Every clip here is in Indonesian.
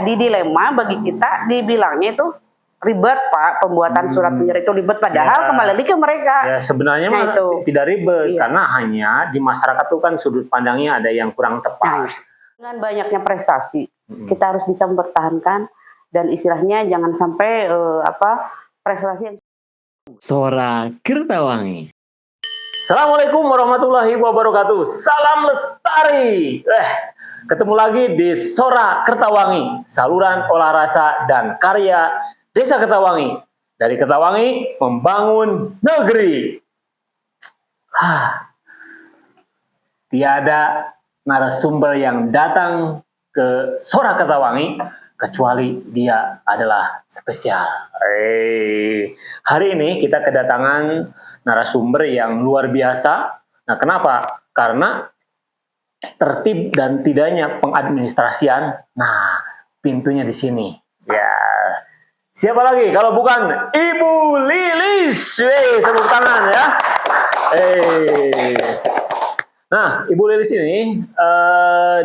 jadi dilema bagi kita, dibilangnya itu ribet Pak, pembuatan surat penyerah itu ribet, padahal kembali lagi ke mereka. Ya sebenarnya tidak ribet, karena hanya di masyarakat itu kan sudut pandangnya ada yang kurang tepat. Dengan banyaknya prestasi, kita harus bisa mempertahankan dan istilahnya jangan sampai prestasi yang Sora Kertawangi. Assalamualaikum warahmatullahi wabarakatuh. Salam lestari. Ketemu lagi di Sora Kertawangi, saluran olah rasa dan karya Desa Kertawangi. Dari Kertawangi membangun negeri. Tiada narasumber yang datang ke Sora Kertawangi kecuali dia adalah spesial. Hari ini kita kedatangan narasumber yang luar biasa. Nah, kenapa? Karena tertib dan tidaknya pengadministrasian. Nah, pintunya di sini. Ya, siapa lagi kalau bukan Ibu Lilis? Tepuk tangan ya. Nah, Ibu Lilis ini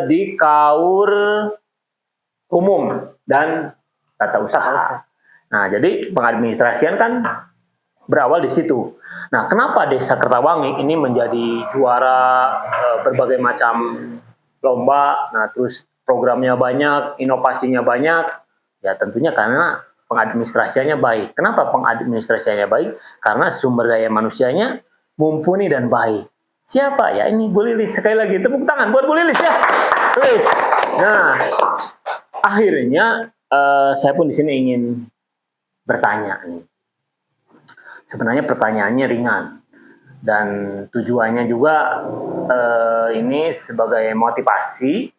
di Kaur Umum dan Tata Usaha. Nah, jadi pengadministrasian kan berawal di situ. Nah, kenapa Desa Kertawangi ini menjadi juara berbagai macam lomba? Nah, terus programnya banyak, inovasinya banyak. Ya, tentunya karena pengadministrasiannya baik. Kenapa pengadministrasiannya baik? Karena sumber daya manusianya mumpuni dan baik. Siapa ya? Ini Bu Lilis. Sekali lagi tepuk tangan buat Bu Lilis ya. Lilis. Nah, akhirnya saya pun di sini ingin bertanya nih. Sebenarnya pertanyaannya ringan dan tujuannya juga ini sebagai motivasi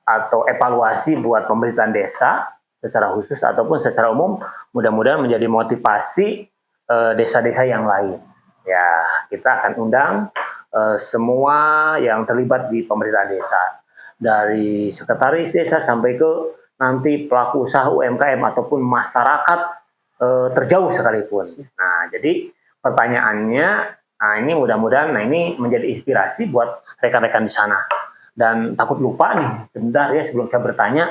atau evaluasi buat pemerintahan desa secara khusus ataupun secara umum, mudah-mudahan menjadi motivasi desa-desa yang lain. Ya, kita akan undang semua yang terlibat di pemerintahan desa, dari sekretaris desa sampai ke nanti pelaku usaha UMKM ataupun masyarakat terjauh sekalipun. Nah, jadi pertanyaannya, nah ini mudah-mudahan, nah ini menjadi inspirasi buat rekan-rekan di sana. Dan takut lupa nih, sebentar ya sebelum saya bertanya,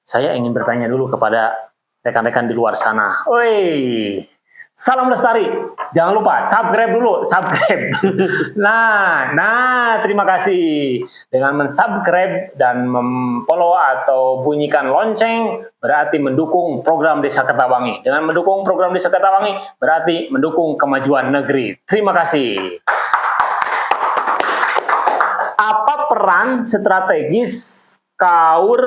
saya ingin bertanya dulu kepada rekan-rekan di luar sana. Woi, salam lestari, jangan lupa subscribe dulu, subscribe. Nah, terima kasih. Dengan mensubscribe dan memfollow atau bunyikan lonceng berarti mendukung program Desa Kertawangi. Dengan mendukung program Desa Kertawangi berarti mendukung kemajuan negeri. Terima kasih. Apa peran strategis Kaur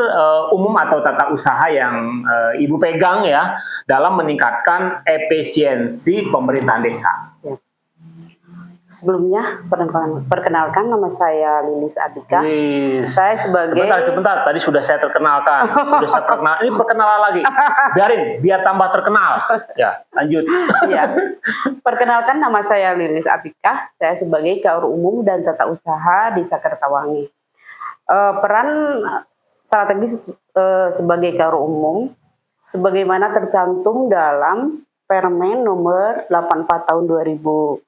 Umum atau Tata Usaha yang Ibu pegang ya dalam meningkatkan efisiensi pemerintahan desa? Ya. Sebelumnya perkenalkan, nama saya Lilis Atika. Saya sebagai sebentar tadi sudah saya terkenalkan. Sudah saya perkenal. Ini perkenalan lagi. Biar tambah terkenal. Ya, lanjut. Ya. Perkenalkan, nama saya Lilis Atika. Saya sebagai Kaur Umum dan Tata Usaha Desa Kertawangi. Peran strategis sebagai Kaur Umum sebagaimana tercantum dalam Permen nomor 84 tahun 2015.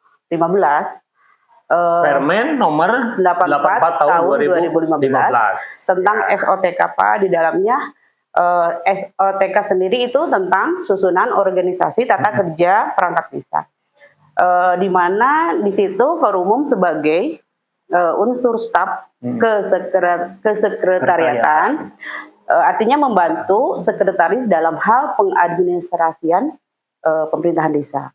Permen nomor 84 tahun 2015 tentang SOTK, di dalamnya SOTK sendiri itu tentang susunan organisasi tata kerja perangkat desa, di mana di situ Kaur Umum sebagai unsur staf kesekretariatan, artinya membantu sekretaris dalam hal pengadministrasian pemerintahan desa.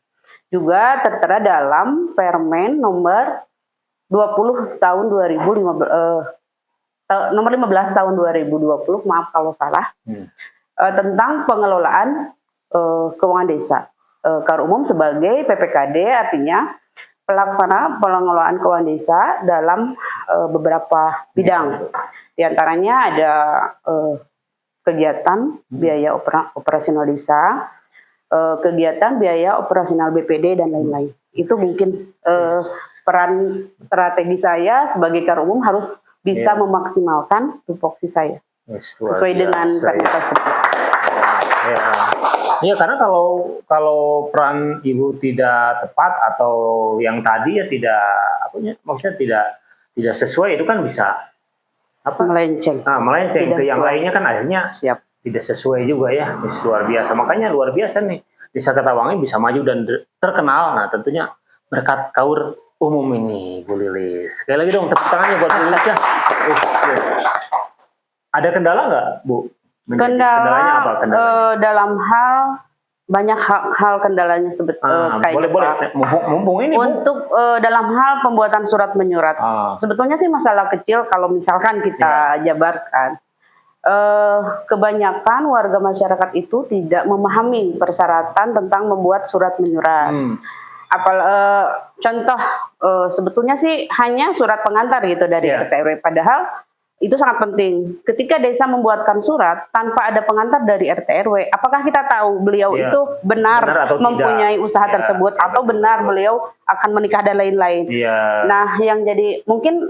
Juga tertera dalam Permen nomor 20 tahun 2015, nomor 15 tahun 2020, maaf kalau salah, tentang pengelolaan keuangan desa. Kaur Umum sebagai PPKD, artinya pelaksana pengelolaan keuangan desa dalam beberapa bidang. Di antaranya ada kegiatan biaya operasional desa, kegiatan biaya operasional BPD, dan lain-lain. Itu mungkin peran strategi saya sebagai Kaur Umum harus bisa memaksimalkan tupoksi saya sesuai dengan permen tersebut. Ya, karena kalau peran Ibu tidak tepat atau yang tadi ya maksudnya tidak sesuai, itu kan bisa melenceng. Melenceng ke yang lainnya kan akhirnya tidak sesuai juga ya. Luar biasa. Makanya luar biasa nih. Desa Kertawangi bisa maju dan terkenal. Nah, tentunya berkat KAUR umum ini, Bu Lilis. Sekali lagi dong tepuk tangannya buat Bu Lilis ya. Ada kendala nggak, Bu? Kendalanya apa kendalanya? Dalam hal banyak hal kendalanya kayak boleh. Mumpung ini, Bu. untuk dalam hal pembuatan surat menyurat. Sebetulnya sih masalah kecil kalau misalkan kita jabarkan. Kebanyakan warga masyarakat itu tidak memahami persyaratan tentang membuat surat menyurat. Contoh sebetulnya sih hanya surat pengantar gitu dari RT RW, padahal itu sangat penting. Ketika desa membuatkan surat tanpa ada pengantar dari RT RW, apakah kita tahu beliau itu benar mempunyai usaha tersebut atau benar beliau akan menikah dan lain-lain. Nah, yang jadi mungkin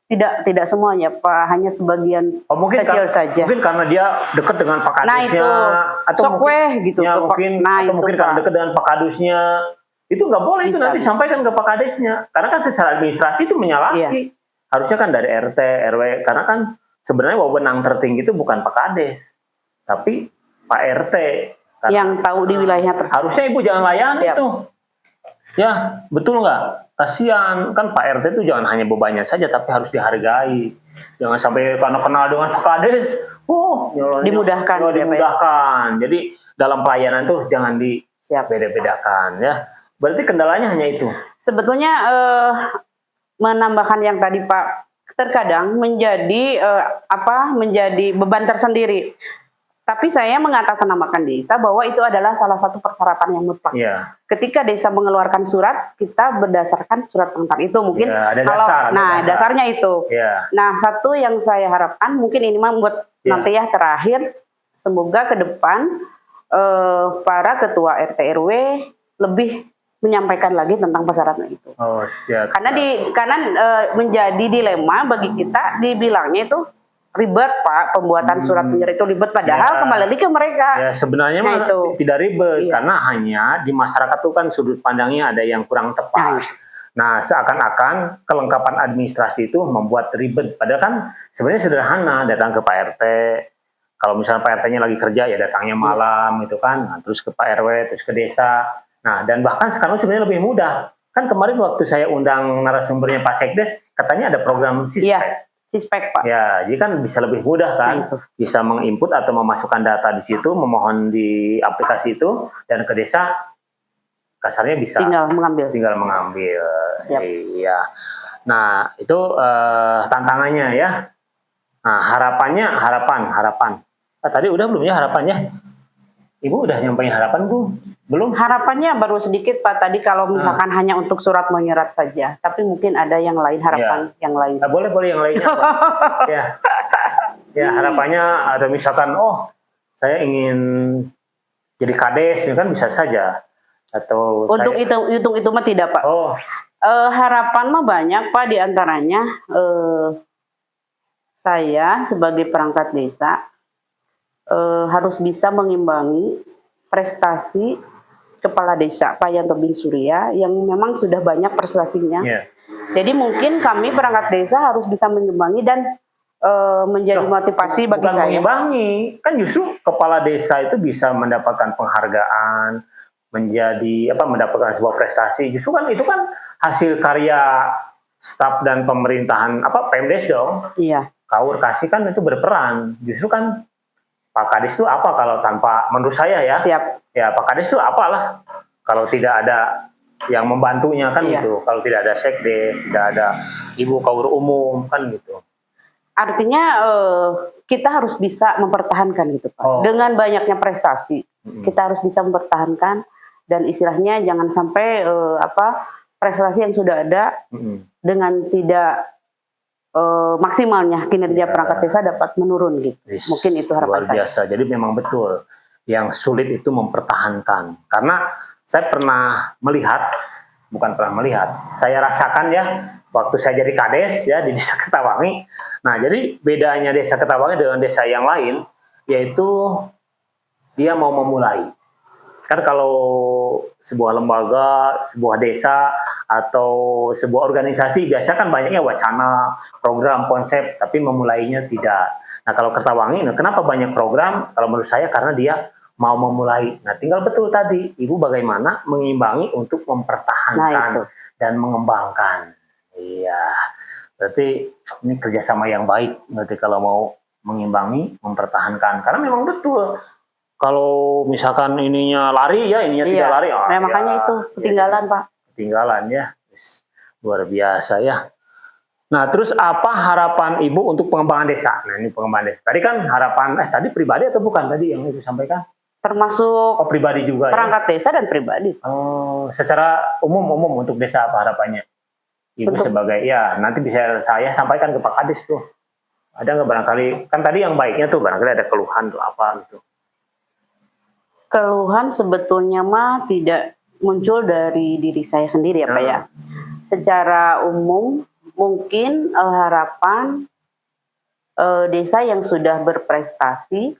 tidak semuanya, Pak, hanya sebagian kecil saja. Mungkin karena dia dekat dengan Pak Kadusnya, atau mungkin karena dekat dengan Pak Kadusnya, itu nggak boleh. Itu nanti sampaikan ke Pak Kadesnya, karena kan secara administrasi itu menyalahi. Harusnya kan dari RT RW, karena kan sebenarnya wewenang tertinggi itu bukan Pak Kades, tapi Pak RT yang tahu di wilayahnya tersebut. Harusnya Ibu jangan layani itu. Ya, betul nggak? Kasihan, kan Pak RT itu jangan hanya bebannya saja, tapi harus dihargai. Jangan sampai karena kenal dengan Pak Kades, dimudahkan. Jadi dalam pelayanan itu jangan dibeda-bedakan ya. Berarti kendalanya hanya itu. Sebetulnya menambahkan yang tadi Pak, terkadang menjadi menjadi beban tersendiri. Tapi saya mengatasnamakan desa bahwa itu adalah salah satu persyaratan yang mutlak. Ketika desa mengeluarkan surat, kita berdasarkan surat pengantar itu mungkin. Dasarnya itu. Nah, satu yang saya harapkan mungkin ini membuat nanti ya terakhir, semoga ke depan para ketua RT RW lebih menyampaikan lagi tentang persyaratan itu. Karena menjadi dilema bagi kita, dibilangnya itu ribet, Pak, pembuatan surat menyurat itu ribet, padahal kembali lagi ke mereka. Ya, sebenarnya tidak ribet, karena hanya di masyarakat itu kan sudut pandangnya ada yang kurang tepat. Nah, seakan-akan kelengkapan administrasi itu membuat ribet, padahal kan sebenarnya sederhana, datang ke Pak RT. Kalau misalnya Pak RT-nya lagi kerja, ya datangnya malam gitu kan, nah, terus ke Pak RW, terus ke desa. Nah, dan bahkan sekarang sebenarnya lebih mudah. Kan kemarin waktu saya undang narasumbernya Pak Sekdes, katanya ada program Sispek. Sispek, Pak. Ya, jadi kan bisa lebih mudah kan, bisa menginput atau memasukkan data di situ, memohon di aplikasi itu, dan ke desa kasarnya bisa tinggal mengambil. Iya. Nah, itu tantangannya ya. Nah, harapan. Tadi udah belum ya harapannya? Ibu udah nyampein harapan, Bu? Belum? Harapannya baru sedikit, Pak. Tadi kalau misalkan hanya untuk surat menyurat saja, tapi mungkin ada yang lain, harapan yang lain. Nah, boleh yang lainnya, Pak. Ya, harapannya ada misalkan, saya ingin jadi kades, kan bisa saja. Atau untuk itu mah tidak, Pak. Harapan mah banyak, Pak. Di antaranya saya sebagai perangkat desa harus bisa mengimbangi prestasi kepala desa Pak Yanto Bin Surya yang memang sudah banyak prestasinya. Jadi mungkin kami perangkat desa harus bisa mengimbangi dan menjadi motivasi bagi saya. Mengimbangi, kan justru kepala desa itu bisa mendapatkan penghargaan, mendapatkan sebuah prestasi. Justru kan itu kan hasil karya staf dan pemerintahan Pemdes dong. KAUR kasih kan itu berperan. Justru kan Pak Kades itu apa kalau tanpa, menurut saya ya, ya Pak Kades itu apalah kalau tidak ada yang membantunya kan gitu. Kalau tidak ada Sekdes, tidak ada Ibu KAUR umum kan gitu. Artinya kita harus bisa mempertahankan gitu, Pak. Dengan banyaknya prestasi, kita harus bisa mempertahankan dan istilahnya jangan sampai prestasi yang sudah ada dengan tidak maksimalnya kinerja perangkat desa dapat menurun gitu. Mungkin itu harapan luar biasa. Jadi memang betul yang sulit itu mempertahankan. Karena saya saya rasakan ya waktu saya jadi kades ya di Desa Kertawangi. Nah, jadi bedanya Desa Kertawangi dengan desa yang lain yaitu dia mau memulai. Kan kalau sebuah lembaga, sebuah desa, atau sebuah organisasi biasa kan banyaknya wacana, program, konsep, tapi memulainya tidak. Nah kalau Kertawangi, nah kenapa banyak program? Kalau menurut saya karena dia mau memulai. Nah tinggal betul tadi, Ibu bagaimana mengimbangi untuk mempertahankan dan mengembangkan. Iya, berarti ini kerjasama yang baik. Berarti kalau mau mengimbangi, mempertahankan. Karena memang betul. Kalau misalkan ininya lari ya, ininya tidak lari. Nah, makanya itu ketinggalan, Pak. Ketinggalan ya. Luar biasa ya. Nah, terus apa harapan Ibu untuk pengembangan desa? Nah, ini pengembangan desa. Tadi kan harapan, tadi pribadi atau bukan tadi yang Ibu sampaikan? Termasuk pribadi juga perangkat desa dan pribadi. Oh, secara umum untuk desa apa harapannya? Ibu sebagai, ya nanti bisa saya sampaikan ke Pak Kades tuh. Ada nggak barangkali, kan tadi yang baiknya tuh barangkali ada keluhan tuh apa gitu. Keluhan sebetulnya mah tidak muncul dari diri saya sendiri ya Pak ya. Secara umum mungkin harapan desa yang sudah berprestasi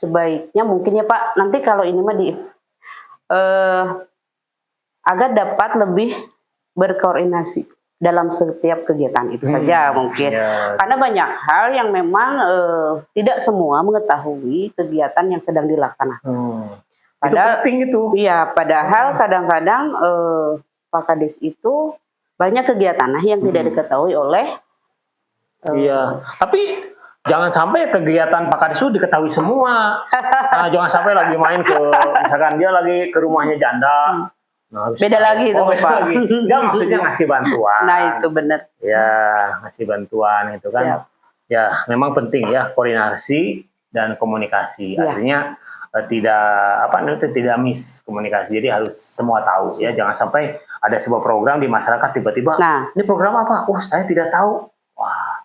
sebaiknya mungkin ya Pak, nanti kalau ini mah agar dapat lebih berkoordinasi dalam setiap kegiatan itu saja mungkin. Karena banyak hal yang memang tidak semua mengetahui kegiatan yang sedang dilaksanakan. Padahal, itu penting itu. Iya, padahal kadang-kadang Pak Kades itu banyak kegiatan yang tidak diketahui oleh. Iya, tapi jangan sampai kegiatan Pak Kades itu diketahui semua. Nah, jangan sampai lagi main ke, misalkan dia lagi ke rumahnya janda. Nah, beda lagi itu Pak. Lagi. Dia maksudnya ngasih bantuan. Nah itu benar. Ya, ngasih bantuan itu kan. Siap. Ya, memang penting ya koordinasi dan komunikasi. Ya. Artinya tidak miskomunikasi. Jadi harus semua tahu ya. Jangan sampai ada sebuah program di masyarakat tiba-tiba, ini program apa? Wah, saya tidak tahu. Wah,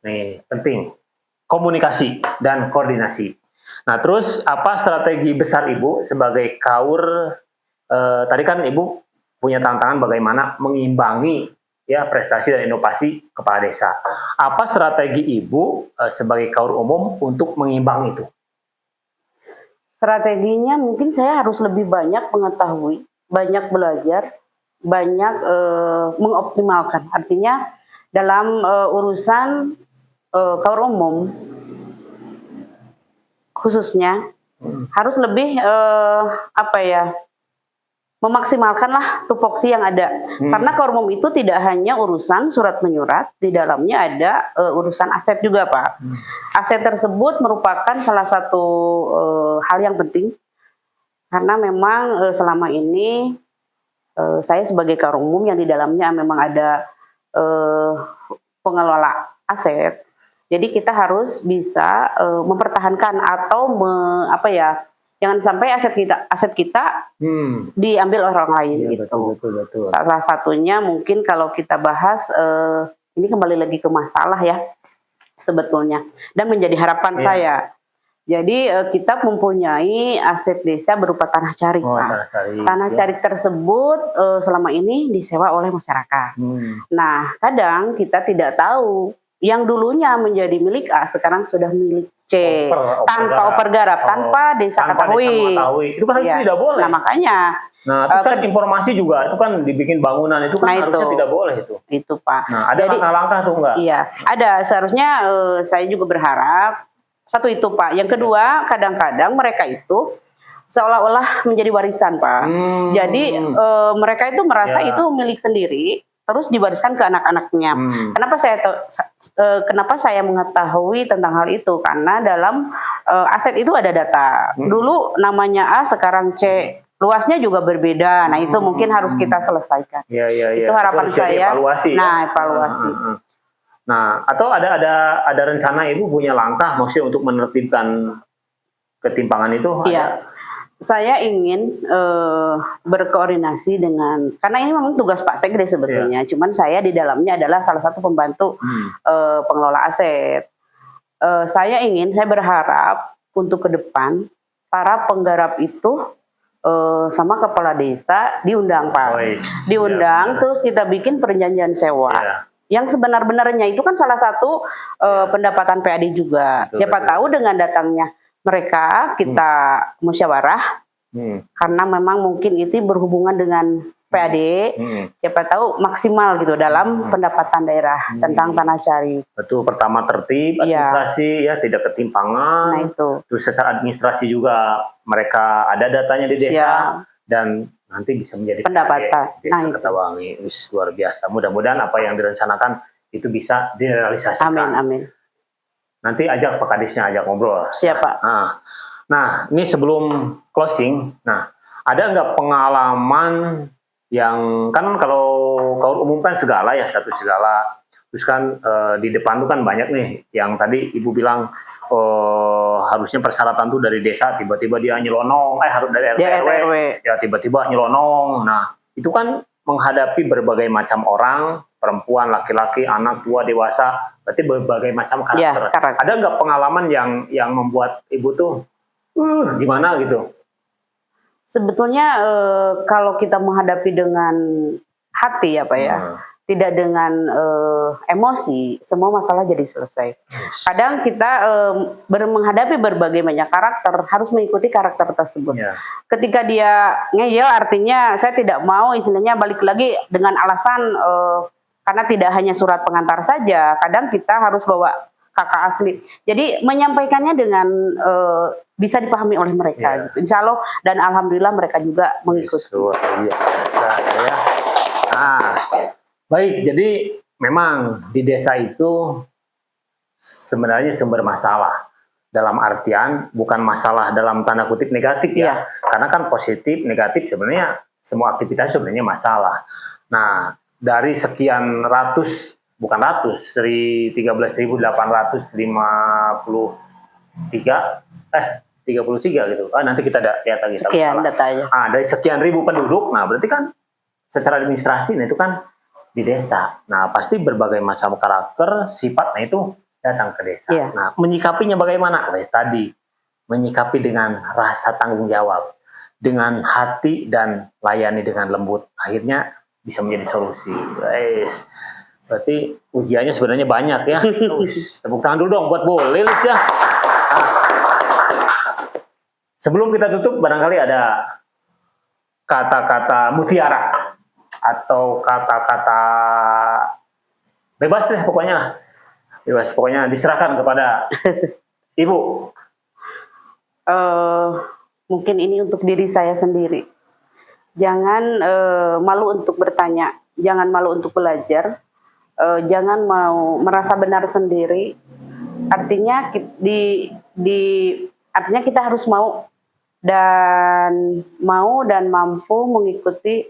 nih penting komunikasi dan koordinasi. Nah, terus apa strategi besar Ibu sebagai KAUR? Tadi kan Ibu punya tantangan bagaimana mengimbangi ya prestasi dan inovasi kepala desa. Apa strategi Ibu sebagai KAUR umum untuk mengimbang itu? Strateginya mungkin saya harus lebih banyak mengetahui, banyak belajar, banyak mengoptimalkan. Artinya dalam urusan KAUR umum khususnya harus lebih memaksimalkanlah tupoksi yang ada. Karena KAUR umum itu tidak hanya urusan surat menyurat, di dalamnya ada urusan aset juga Pak. Aset tersebut merupakan salah satu hal yang penting, karena memang selama ini saya sebagai KAUR umum yang di dalamnya memang ada pengelola aset. Jadi kita harus bisa mempertahankan atau jangan sampai aset kita diambil orang lain gitu. Betul. Salah satunya mungkin kalau kita bahas ini kembali lagi ke masalah ya sebetulnya dan menjadi harapan saya. Jadi kita mempunyai aset desa berupa tanah carik. Tanah carik tersebut selama ini disewa oleh masyarakat. Nah, kadang kita tidak tahu yang dulunya menjadi milik A sekarang sudah milik C tanpa oper garap, tanpa desa ketahui. Itu kan harusnya tidak boleh. Nah makanya. Nah itu kan informasi juga, itu kan dibikin bangunan itu kan harusnya tidak boleh itu. Itu Pak. Nah ada langkah-langkah tuh enggak? Iya ada, seharusnya saya juga berharap satu itu Pak. Yang kedua kadang-kadang mereka itu seolah-olah menjadi warisan Pak. Jadi mereka itu merasa itu milik sendiri, terus diwariskan ke anak-anaknya. Kenapa saya mengetahui tentang hal itu? Karena dalam aset itu ada data. Dulu namanya A, sekarang C. Luasnya juga berbeda. Nah itu mungkin harus kita selesaikan. Itu harapan saya. Evaluasi. Evaluasi. Nah, atau ada rencana Ibu punya langkah maksudnya untuk menertibkan ketimpangan itu? Iya. Saya ingin berkoordinasi dengan, karena ini memang tugas Pak Sekdes sebetulnya, cuman saya di dalamnya adalah salah satu pembantu pengelola aset. Saya berharap untuk ke depan para penggarap itu sama kepala desa diundang Pak, diundang terus kita bikin perjanjian sewa. Yang sebenar-benarnya itu kan salah satu pendapatan PAD juga. Siapa tahu dengan datangnya mereka kita musyawarah karena memang mungkin itu berhubungan dengan PAD, siapa tahu maksimal gitu dalam pendapatan daerah tentang tanah cari. Betul, pertama tertib administrasi ya, tidak ketimpangan. Nah itu. Terus secara administrasi juga mereka ada datanya di desa dan nanti bisa menjadi pendapatan desa Kertawangi. Wis, luar biasa. Mudah-mudahan apa yang direncanakan itu bisa direalisasikan. Amin, amin. Nanti ajak Pak Kadisnya, ajak ngobrol. Siapa? Nah, ini sebelum closing, ada nggak pengalaman yang kan kalau kaur umum kan segala ya, satu segala. Terus kan di depan tuh kan banyak nih yang tadi Ibu bilang harusnya persyaratan tuh dari desa, tiba-tiba dia nyelonong, harus dari RT/RW, ya tiba-tiba nyelonong. Nah, itu kan menghadapi berbagai macam orang, perempuan, laki-laki, anak, tua, dewasa, berarti berbagai macam karakter. Ada nggak pengalaman yang membuat Ibu tuh gimana gitu? Sebetulnya kalau kita menghadapi dengan hati ya Pak ya, tidak dengan emosi, semua masalah jadi selesai. Kadang kita menghadapi berbagai banyak karakter, harus mengikuti karakter tersebut. Ketika dia ngeyel, artinya saya tidak mau, istilahnya balik lagi dengan alasan karena tidak hanya surat pengantar saja, kadang kita harus bawa kakak asli. Jadi menyampaikannya dengan bisa dipahami oleh mereka. Gitu. Insya Allah dan alhamdulillah mereka juga mengikuti. Baik, jadi memang di desa itu sebenarnya sumber masalah. Dalam artian bukan masalah dalam tanda kutip negatif ya. Karena kan positif, negatif sebenarnya semua aktivitas sebenarnya masalah. Nah, dari sekian ratus, bukan ratus, 33.853 gitu. Nanti kita lihat lagi. Sekian datanya. Dari sekian ribu penduduk, nah berarti kan secara administrasi, nah itu kan di desa. Nah pasti berbagai macam karakter, sifat, nah itu datang ke desa. Nah menyikapinya bagaimana? Tadi menyikapi dengan rasa tanggung jawab, dengan hati dan layani dengan lembut. Akhirnya bisa menjadi solusi. Berarti ujiannya sebenarnya banyak ya. Tepuk tangan dulu dong buat Bu Lilis ya. Sebelum kita tutup, barangkali ada kata-kata mutiara atau kata-kata bebas deh pokoknya. Bebas, pokoknya diserahkan kepada Ibu. Mungkin ini untuk diri saya sendiri. Jangan malu untuk bertanya, jangan malu untuk belajar, jangan mau merasa benar sendiri. Artinya artinya kita harus mau dan mampu mengikuti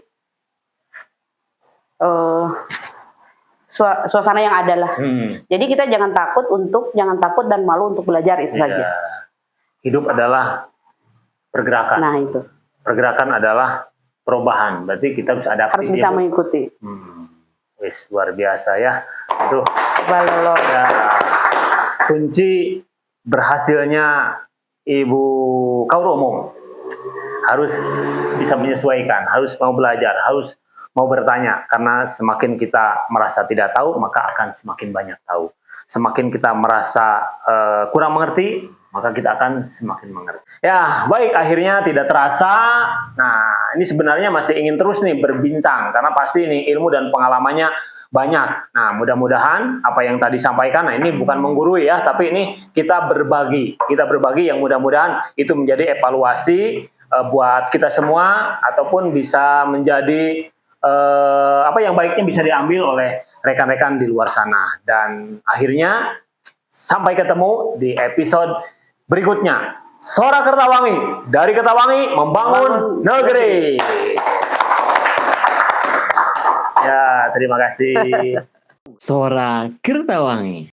suasana yang ada lah. Jadi kita jangan takut dan malu untuk belajar, itu saja. Hidup adalah pergerakan. Nah itu. Pergerakan adalah perubahan. Berarti kita harus bisa mengikuti. Wis, luar biasa ya. Itu. Ya, kunci berhasilnya Ibu kaur umum harus bisa menyesuaikan, harus mau belajar, harus mau bertanya. Karena semakin kita merasa tidak tahu, maka akan semakin banyak tahu. Semakin kita merasa kurang mengerti, maka kita akan semakin mengerti. Ya, baik, akhirnya tidak terasa. Nah, ini sebenarnya masih ingin terus nih berbincang, karena pasti nih ilmu dan pengalamannya banyak. Nah, mudah-mudahan apa yang tadi sampaikan, nah ini bukan menggurui ya, tapi ini kita berbagi. Kita berbagi yang mudah-mudahan itu menjadi evaluasi buat kita semua, ataupun bisa menjadi apa yang baiknya bisa diambil oleh rekan-rekan di luar sana. Dan akhirnya sampai ketemu di episode berikutnya. Suara Kertawangi, dari Kertawangi membangun negeri. Ya, terima kasih. Suara Kertawangi.